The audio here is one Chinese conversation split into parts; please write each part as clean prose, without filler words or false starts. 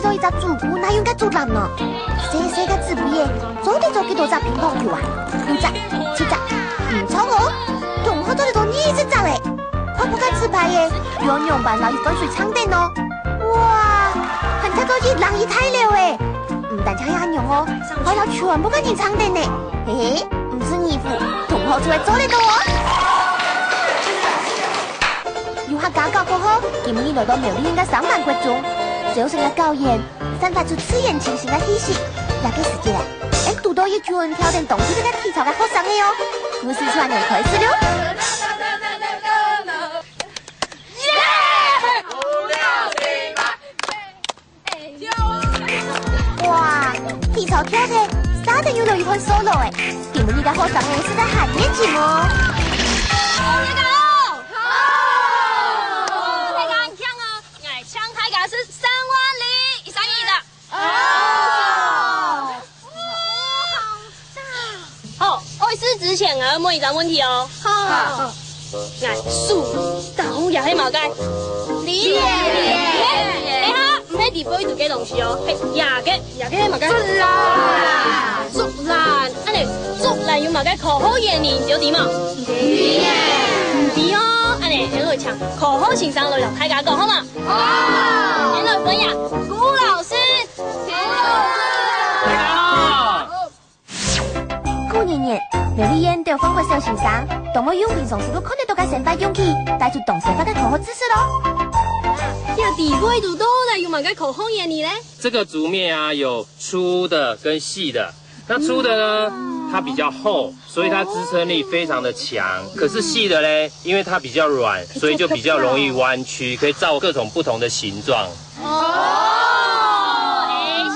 做一只主妇，哪用个竹篮呢？细细个纸皮，做得做几多只乒乓球啊？6只、7只，唔错哦。同学做得做20只诶，泡泡个纸牌耶，用用板老一分水抢电哦。哇，很他做一人一太了诶，唔但抢下用哦，还有全部个人抢电呢。嘿嘿，唔是衣服，同学做得做得多哦。游客家教过后，今日来到苗栗县嘅3万国中，早晨嘅高原散发出刺眼清新嘅气息。那个时间啊，俺读到一群跳电动这个体操嘅学生嘅哟，故事突然就开始了。哇，体操跳的沙定要留一份 solo 诶，今日嘅学生嘅是在喊年节哦。之前啊，问一个问题哦。好。来，树豆也系毛介。你哎哈，唔系地方一组嘅东西哦，系也嘅毛介。竹篮，安尼竹篮用毛介考好year年就点嘛？唔点哦，安尼你来唱考好先生来同大家讲好嘛？好。你来分呀，古老师。大家好。过年。苗栗县对方国小先生，动物用平常时都看得到嘅先发勇气，带出动手法嘅口号知识咯。要底部度多来用哪个口号year呢？这个竹篾啊，有粗的跟细的。那粗的呢，它比较厚，所以它支撑力非常的强。可是细的嘞，因为它比较软，所以就比较容易弯曲，可以造各种不同的形状。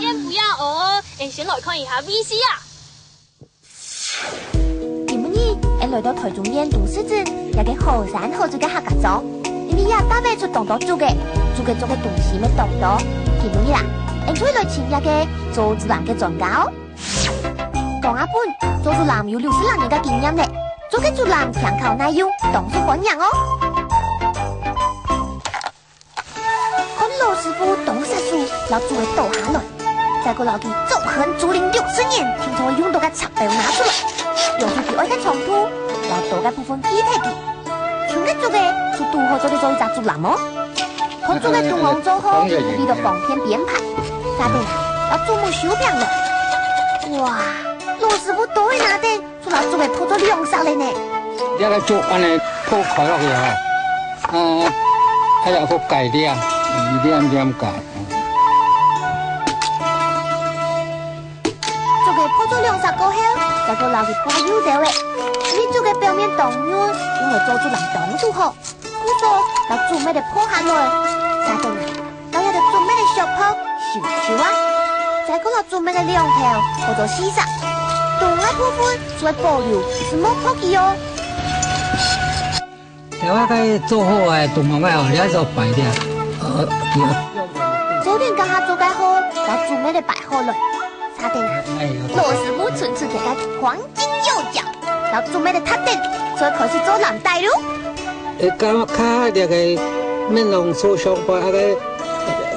先不要哦，先来看一下 VC 啊。俺来到台中县读书镇，有个好山好水嘅客家庄，因为也搭配出当多做嘅东西咩当多，今日啦，俺就来请一个做竹篮嘅专家哦。讲一本做竹篮有60年嘅经验咧，做嘅竹篮香口耐用，当受欢迎哦。看老师傅动手术，老做嘅倒下来，再个老弟纵横竹林60年，听说用到嘅插刀拿出来。用出去爱嘅长度，然后多嘅部分起睇佢，全嘅做嘅就拄好做嘅做一隻竹籃哦。佢做嘅杜紅做好，呢度放片編排，沙丁要做冇小平了。哇，老師傅都會拿定，做到做嘅鋪咗2色嚟呢。一個竹安尼鋪開落去啊，還有個改良，點改。做嘅鋪咗2色過後。再個留佢鋪油條咧，呢做嘅表面當軟，用嚟做竹籃當做好。故做就做咩嘅鋪下來，沙丁啊，就有啲做咩嘅小鋪小啊。再個就做咩嘅2條，或者4色，同一部分做保留，是冇破記哦。我該做好誒，動物咩哦，你做擺啲昨天剛下做嘅好，就做咩嘅擺好來。沙丁啊，老師傅純粹嘅黃金右腳，然後做咩嘅塔頂，所以開始做藍帶咯。咁卡啲嘅面龍做上班，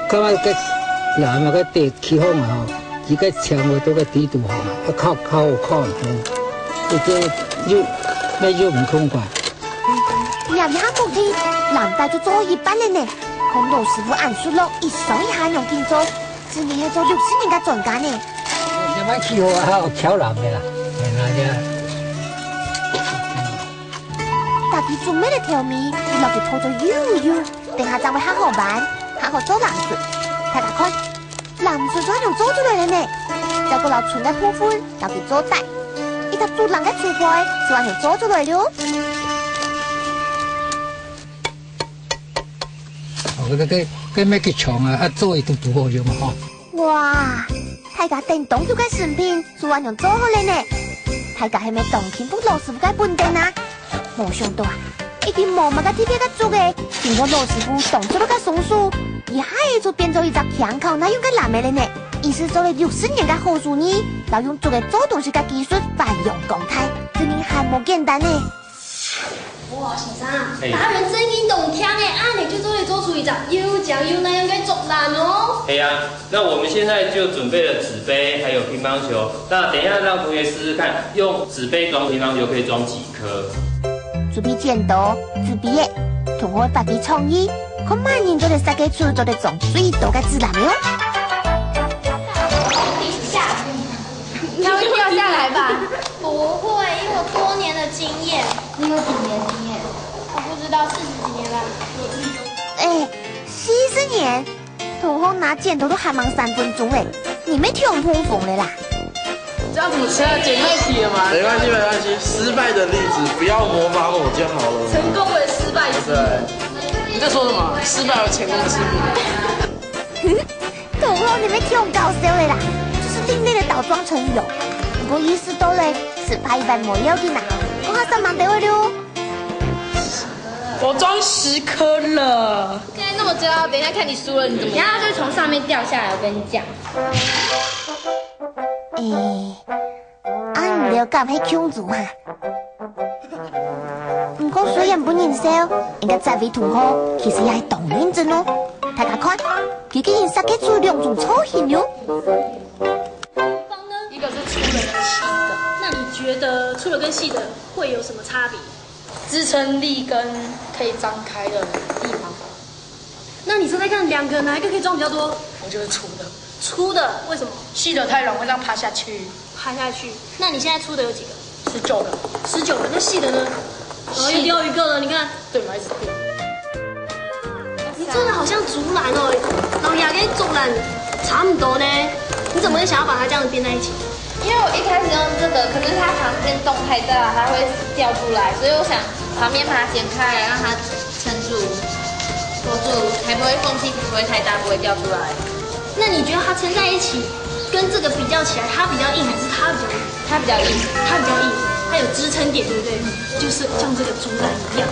咁個藍個地起風啊，而家長我都個地度啊，靠咗，即係要唔通啩？廿下冇天，藍帶就做一半了呢。看老師傅按數落，一手一下用勁做，今年係做60年嘅專家呢。你買起好啊，挑藍嘅啦，係啦啫。大家做咩嘅條面，落去拖咗悠，等下就會較好玩，較好做藍水。大家看，藍水就用做出來了呢。再個留存嘅部分，落去做帶，一隻竹籃嘅粗塊，就按樣做出來了。佢咩嘅長啊，做一都好咗嘛嗬。哇！大家電動做嘅成品，就按樣做好了呢。大家係咪當天福老師傅嘅本店啊？冇想到啊！一啲毛毛嘅貼片嘅做嘅，經過老師傅動作到嘅松樹，一下就變咗一隻香口耐用嘅藍莓了呢。意思做了60年嘅好手藝，然後用做嘅做東西嘅技術發揚光大，真係係冇簡單呢。哇，先生，达人真经懂听诶，按你就做会做出一张又讲又那样该做难哦。哎呀，那我们现在就准备了纸杯，还有乒乓球。那等一下让同学试试看，用纸杯装乒乓球可以装几颗？准备剪刀、纸笔的，同学发挥创意，看万人做的设计出做的装最多的指南哟。它会掉下来吧？不会，因为我多年的经验。你有几年经验？我不知道，40几年了。哎，40年，同学拿剪刀都还忙3分钟嘞，你没听碰风了啦？这样子现在捡太题了吗？没关系，没关系，失败的例子不要模仿我就好了。成功为失败之母。你在说什么？失败为成功之母。同学，你没听搞笑的啦？这是另类的倒装成语哦。不过意思到嘞，失败一般没要紧啦，我还上忙得会了。我装10颗了。现在那么骄傲，等一下看你输了你怎么样？然后就从上面掉下来，我跟你讲。唔了解迄腔子哈。不过虽然不认识，应该这位同學其實也係當認真哦。大家看，佢竟然設計出2種造型喲。一個是粗的跟細的。那你覺得粗的跟細的會有什麼差別？支撐力跟可以張開的地方。那你猜猜看，兩個哪一個可以裝比較多？我覺得粗的。粗的為什麼？細的太軟，會這樣趴下去。趴下去。那你現在粗的有幾個？19個。19個，那細的呢？然後又掉一個了，你看。對嘛，一直掉。你真的好像竹籃哦，然後也跟竹籃差不多呢。你怎麼會想要把它這樣子編在一起？因为我一開始用這個，可是它旁邊洞太大，它會掉出來，所以我想旁邊把它剪開來，讓它撐住、托住，才不會縫隙不會太大，不會掉出來。那你覺得它撐在一起，跟這個比較起來，它比較硬還是它比較硬？它比較硬，它比較硬，它有支撐點，對不對？就是像這個竹籃一樣。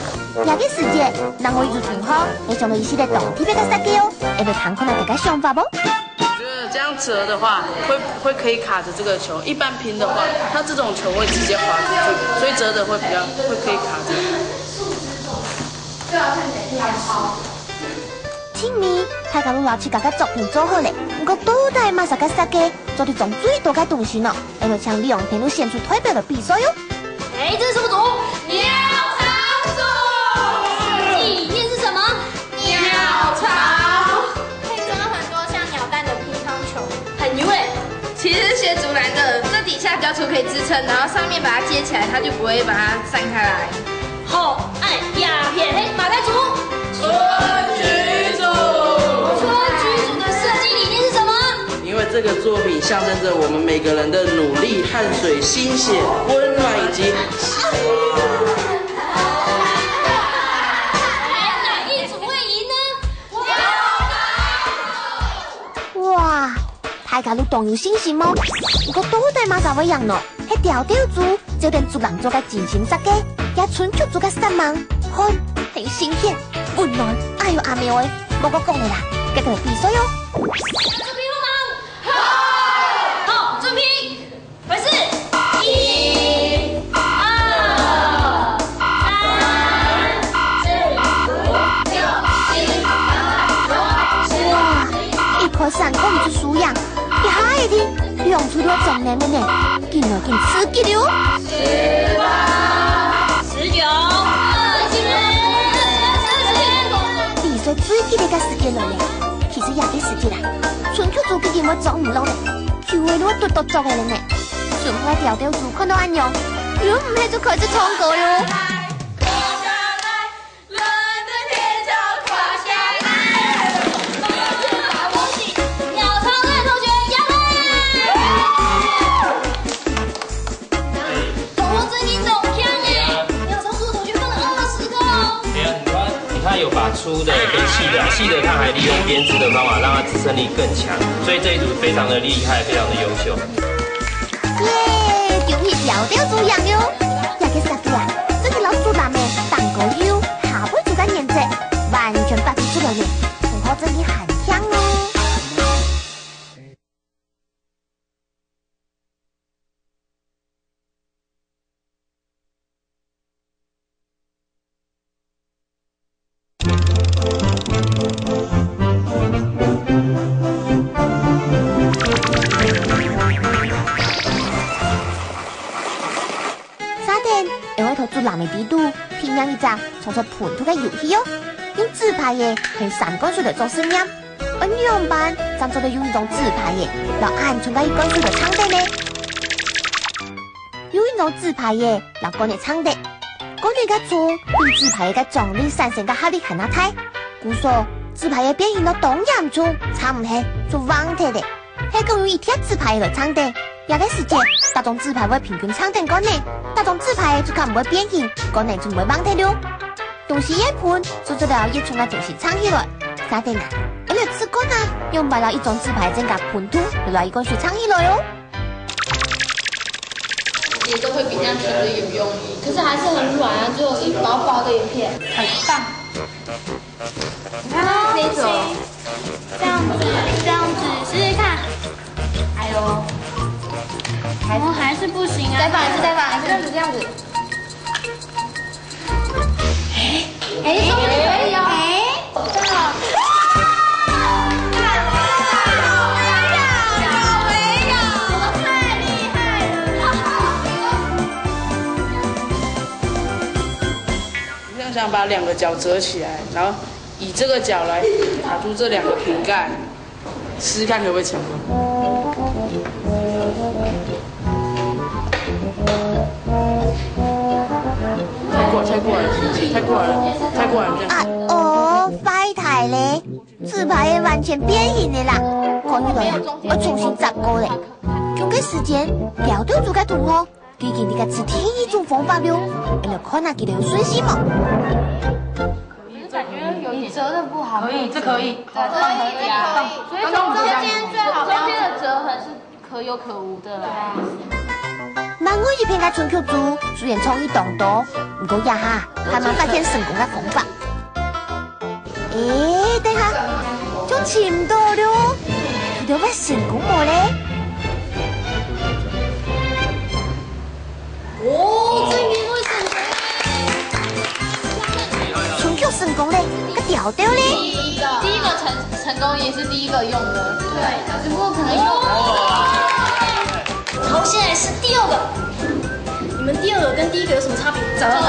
也嘅時節，人可以做同學，你上到一系列動特別嘅設計哦，會唔會談看下大家想法不？我覺得這樣折的話，會可以卡着這個球。一般平的話，它這種球會直接滑出去，所以折的會可以卡着。前面大家都攞出家嘅作品做好咧，不過到底馬上嘅設計做啲種最多嘅東西呢？會唔會向利用片度顯出代表嘅比賽喲？哎，這是什麼組？鳥巢組。裡面是什麼？鳥巢。可以裝很多像鳥蛋的乒乓球，很牛哎。其實是學竹籃的，這底下比較粗可以支撐，然後上面把它接起來，它就不會把它散開來。好，哎呀，嘿嘿，馬該組。春菊組。春菊組的設計理念是什麼？因為這個作品象徵着我們每個人的努力、汗水、心血、溫暖以及。哪一組會贏呢？哇！大家都動有信心嗎？不過到底馬上會贏呢？係調調組就連竹籃做嘅精心設計，也春菊做嘅3萬，看係新鮮、溫暖，哎呦阿妙誒，冇個講你啦，繼續比賽喲！準備好嗎？好，準備，開始，1、2、3、4、5、6、7、8、9、10。哇！一顆閃光之數樣，一下一聽，亮出了重亮的呢，見了更刺激了哦18、19、20。比賽最激烈嘅時間來咧，其實也嘅時間啦，春菊組已經冇裝唔落咧，就為咗獨獨作嘅人呢，順開調調組看到安樣，如果唔係就開始唱歌喲。它有把粗的跟細的，細的它還利用編織的方法讓它支撐力更強，所以這一組非常的厲害，非常的優秀。耶，恭喜調調組贏喲！也嘅設計啊，真係老竹籃嘅蛋糕油，下輩做緊顏值，完全發揮出來呢，同學真係很香哦。的地图评量一张创作喷涂的游戏哦。用纸牌的用3管水来做实验，而2班咱做的用一种纸牌的，要安全的1管水来场地呢。有一种纸牌的，要管的场地，管的个做比纸牌的重力产生的效力还要大。故说纸牌的变形到东洋处，差唔多做网体的，还更有一贴纸牌来场地。也个时间，大种纸牌会平均场地管呢，大种纸牌就看唔会变形，管呢就唔会网体了。东西一喷，做了一从个东西藏起来，啥的呢？因为吃管啊，用白了一种纸牌增加喷涂，就来一管水藏起来哦。节奏会比这样吹的有用，可是还是很软啊，只有一薄薄的一片，很棒。你看这一种，这样子试试看。哎呦，还是不行啊！再放一次，这样子。哎，终于可以哦！这样。想把2个角折起来，然后以这个角来卡住这2个瓶盖，试试看可不可以成功。太过了！啊哦，坏台嘞，纸牌也完全变形的啦，看起来要重新扎过嘞。用个时间调对住个同学。最近你个吃天一种方法了，你看那记得有顺序吗？感觉有一折的不好。可以，这可以。可以啊。所以中间最好，中间的折痕是可有可无的。那我一片个春秋猪，虽然创意动多，不过呀哈，还没发现成功的方法。诶，等下，就签到了，你都会成功么嘞？哦，终于会成功！春秋成功嘞，个调调嘞。第一个成功也是第一个用的，对，只不过可能有。然后现在是第2个，你们第2个跟第1个有什么差别？折痕，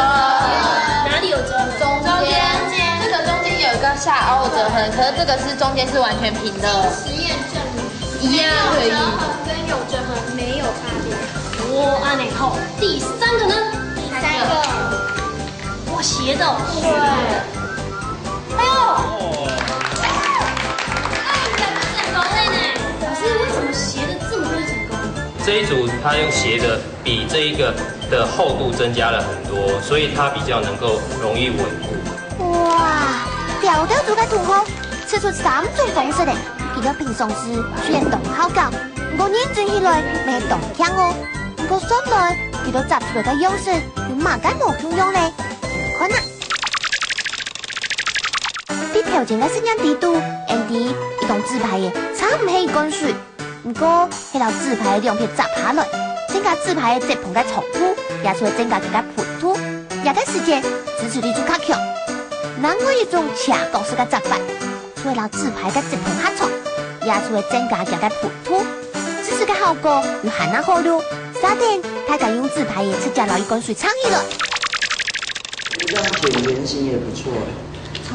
哪里有折痕？中间，这个中间有一个下凹的折痕，可是这个是中间是完全平的。实验证明一样可以。折痕跟有折痕没有差别。哇，按你后，第3个呢？第3个，哇，斜的。对。哎呦！成功了呢！可是为什么斜的这么会成功？这一组它用斜的比这一个的厚度增加了很多，所以它比较能够容易稳固。哇，调调组嘅同學吃出3種方式咧，佢個平常時雖然動好搞，不過認真起來咪動強哦。不過上來佢都集出來嘅樣式，用馬間無用用咧，看啊！啲條件嘅實驗地圖 ，Andy 一動紙牌嘅差唔係乾水，不過係留紙牌2片集下來，增加紙牌嘅接碰嘅重複，也就會增加佢嘅盤土，也嘅時間支持力就較強。另外一種斜角式嘅集法，除了紙牌嘅接碰合作，也就會增加佢嘅盤土，支持嘅效果又還那好了。沙丁，他敢用紙牌也是加了一根水唱起來。这样剪圆形也不错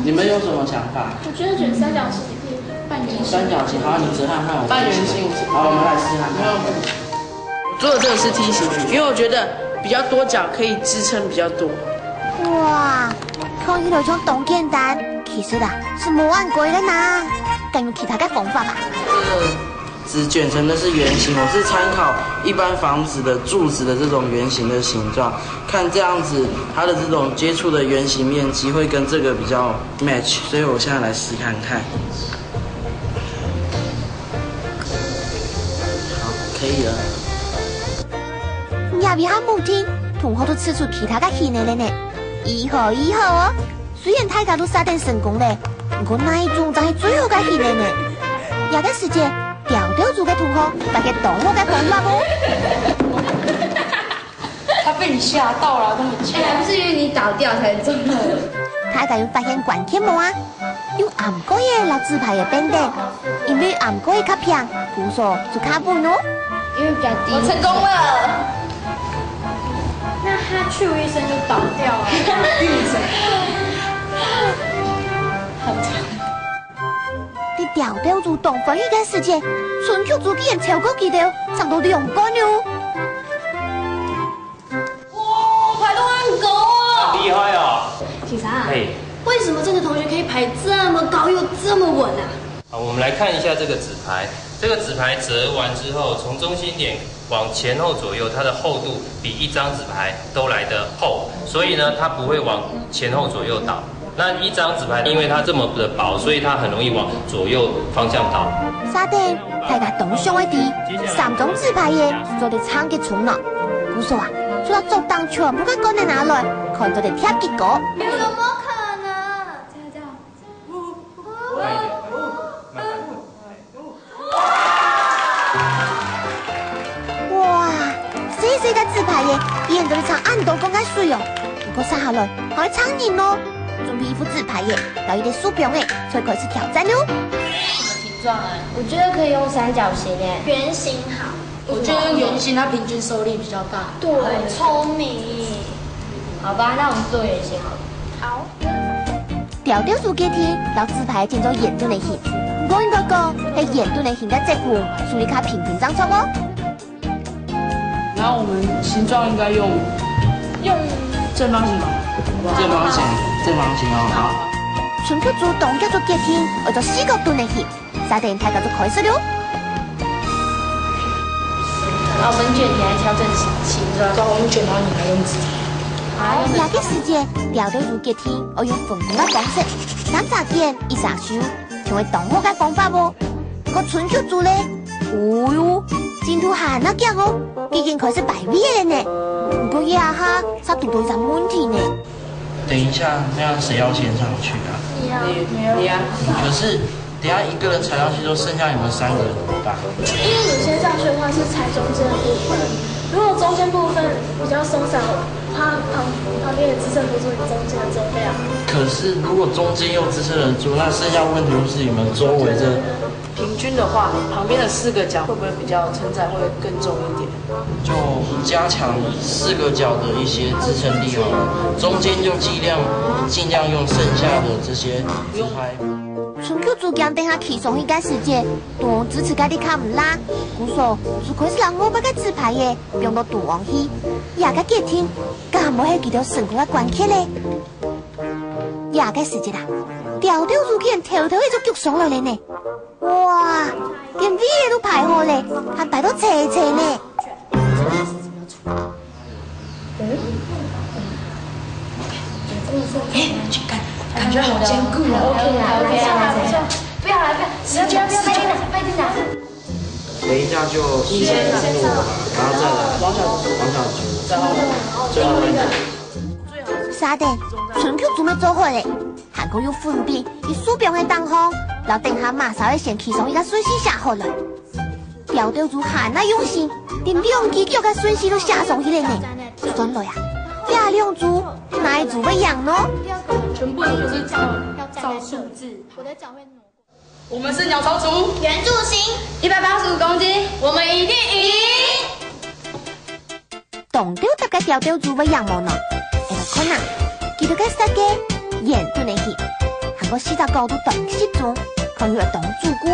你们有什么想法？我觉得卷三角形也可以，半圆形。三角形，好，你折看看我。半圆形，好，我们来试看看。我做的这个是梯形，因为我觉得比较多角可以支撑比较多。哇，看起來像當簡單，其實啊是冇按過的呢。敢用其他嘅方法吧？这个纸卷成的是圆形，我是参考一般房子的柱子的这种圆形的形状，看这样子它的这种接触的圆形面积会跟这个比较 match， 所以我现在来试看看。好，可以了。也比較冇聽，同學都吃出其他嘅氣嚟咧呢。以後哦，雖然大家都沙丁成功咧，不過那一種就係最好嘅氣嚟呢。也嘅時間。調調組嘅同學，大家懂我嘅方法不？他被你嚇到了，根本就還不是因為你倒掉才中的。大家有發現關鍵冇啊？用暗角嘅老紙牌嘅邊頂，因為暗角嘅較平，故所就較穩哦。因為比較低。我成功了。那他去一声就倒掉了，闭嘴。伫调调住动翻译嘅时间，春曲组竟然超过记得，差不多2杆哟。哇，排到很高啊！厉害哦！警察，哎，为什么这个同学可以排这么高又这么稳啊？好，我们来看一下这个纸牌。这个纸牌折完之后，从中心点往前后左右，它的厚度比一张纸牌都来得厚，所以呢，它不会往前后左右倒。那一张纸牌，因为它这么的薄，所以它很容易往左右方向倒。沙丁，大家董上的地，3张纸牌嘅做得长嘅重了。姑说啊，除了做当全部嘅讲在哪来，看到的贴结果。怎么可能？这样。哇，细细嘅纸牌嘅，依然做得唱按度讲嘅水哦。不过接下来还唱人咯。准备一副纸牌耶，搞一点树标诶，才开始挑战哟。什么形状啊？我觉得可以用三角形诶，圆形好。我觉得圆形它平均收力比较大。对，聪明。好吧，那我们做圆形好了。好。调调组给天，老纸牌建造圆盾的形。我应该讲，系圆盾的形嘅结果，处理卡平平张张哦。然后我们形状应该用正方形吧。正方形哦，好。春曲组动叫做给天，为咗4角盾的形，沙丁大家就开始了。然后我们卷起来调整形状。对，我们卷好，你来用纸。好，下个时间，调调组给天，我用粉红嘅方式，三扎点一扎收，成为动好嘅方法哦。个春曲组咧，哦哟，前途行啊行哦，已经开始排位了呢。不过呀哈，差多多一个问题呢。等一下，那样谁要先上去啊？你啊。可是等一下一个人踩上去，就剩下你们3个人怎么办？因为你先上去的话是踩中间的部分，如果中间部分比较松散，它旁边也支撑不住你中间的重量。可是如果中间又支撑得住，那剩下问题就是你们周围这。平均的话，旁边的4个角会不会比较承载会更重一点？就加强4个角的一些支撑力好了，中间就尽量用剩下的这些纸牌。春曲组讲等下起上一个时间，断支持家己卡唔拉，故说就开始让我把个纸牌耶用到断往去，也个几天，敢冇系几条成功嘅关卡咧？也个时间啦，调调组竟然偷偷就举上来了呢！哇，连 V 都排好嘞，还排到斜斜呢。去看，感觉好坚固哦。OK 啦，来下来，不错，不要来，不要快进来。等一下就先我吧，然后再来王小菊，然后最后那个。沙丁，春曲做咩做好嘞？韩国要分辨以鼠标嘅当方，然后等下马上要先起上一个顺序写好来。调调组喊那用心，连2支脚嘅顺序都写上去了呢。算来啊，这2组哪一组会赢呢？全部就是照数字。我的脚会挪过。我们是鸟巢族，圆柱形185公斤，我们一定赢。动调搭嘅调调组会赢冇呢？会来看啊，记得嘅设计圆盾嘅形，韩国4个高度同时中，可以动主过。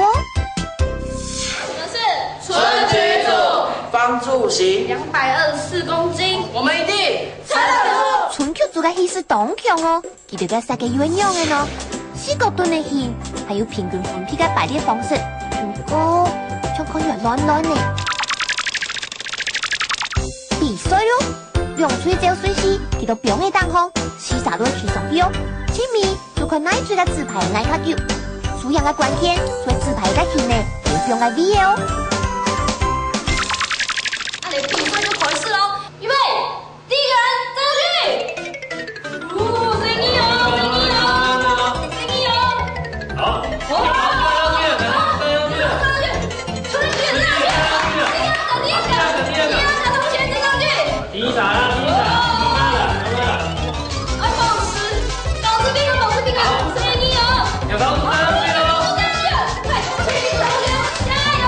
我们是春曲组方柱形224公斤，我们一定撑得住。春曲组嘅气势当强哦，记得嘅设计鸳鸯嘅呢，4角盾嘅形，还有平均分配嘅排列方式，不过却看起来乱乱呢。比赛咯，用吹照顺序，记到表嘅当方，4个都会起上去哦。前面就看哪一吹嘅纸牌挨卡久，输赢嘅关键，所以纸牌嘅形呢，会用嘅 V 哦。那你比赛就开始喽，预备，第一个人站上去。谁赢哦？谁赢哦？好，第一打啦，保持平衡，谁赢哦？有防止上去喽！快，加油！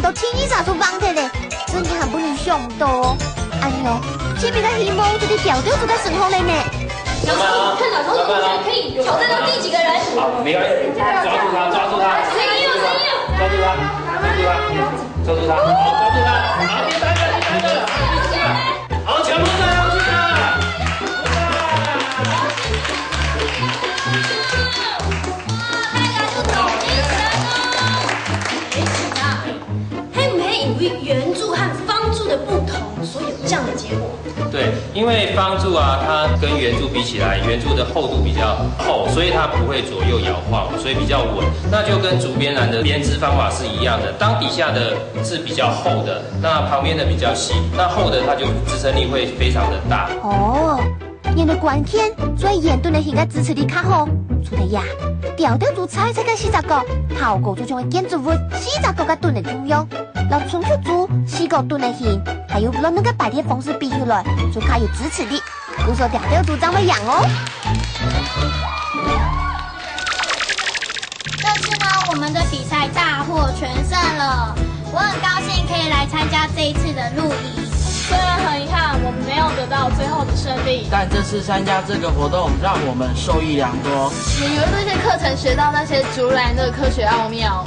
都120处放铁嘞，真的很不能想到。哎呦，前面的希望这里调调就在身后嘞呢。看老头同学可以挑战到第几个人？好，没关系，抓住他，抓住他，谁有？抓住他，抓住他，好，抓住他，好，第三个，好，全部上上去了。圆柱和方柱的不同，所以有这样的结果。对，因为方柱啊，它跟圆柱比起来，圆柱的厚度比较厚，所以它不会左右摇晃，所以比较稳。那就跟竹编篮的编织方法是一样的。当底下的是比较厚的，那旁边的比较细，那厚的它就支撑力会非常的大。哦，原来关键最圆盾的形个支持力较好。除了呀，调调竹彩彩个40个，效果就像建筑物40个个盾的中央。老春秋竹4个盾的形，还有老那个摆铁方式比起来，就较有支持力。故说调调竹长得样哦。这次呢，我们的比赛大获全胜了，我很高兴可以来参加这一次的露营。虽然很遗憾我们没有得到最后的胜利，但这次参加这个活动让我们受益良多，也由这些课程学到那些竹篮的科学奥妙。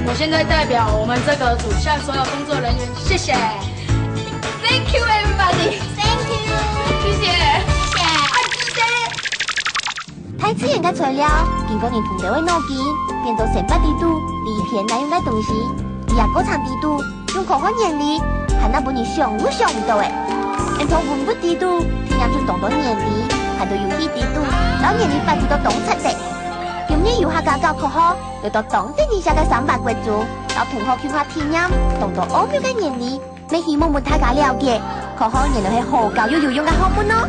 我现在代表我们这个组向所有工作人员谢谢 ，Thank you everybody， Thank you， 谢谢，太自然的材料，经过人同调的脑筋，变做300地度离片来用的东西，2个长地度用可可原理，还那本你想都想不到诶。按照温度地度，天然出动到原理，还到游戏地度，到原理发出到洞出的。今年游客家教可好，就到当地以下的300国族，到同学去看天然，动到奥妙的原理，你希望大家了解，可好原来是好教育游泳的项目哦。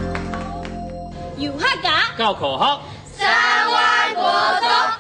游客家教口号3万国中。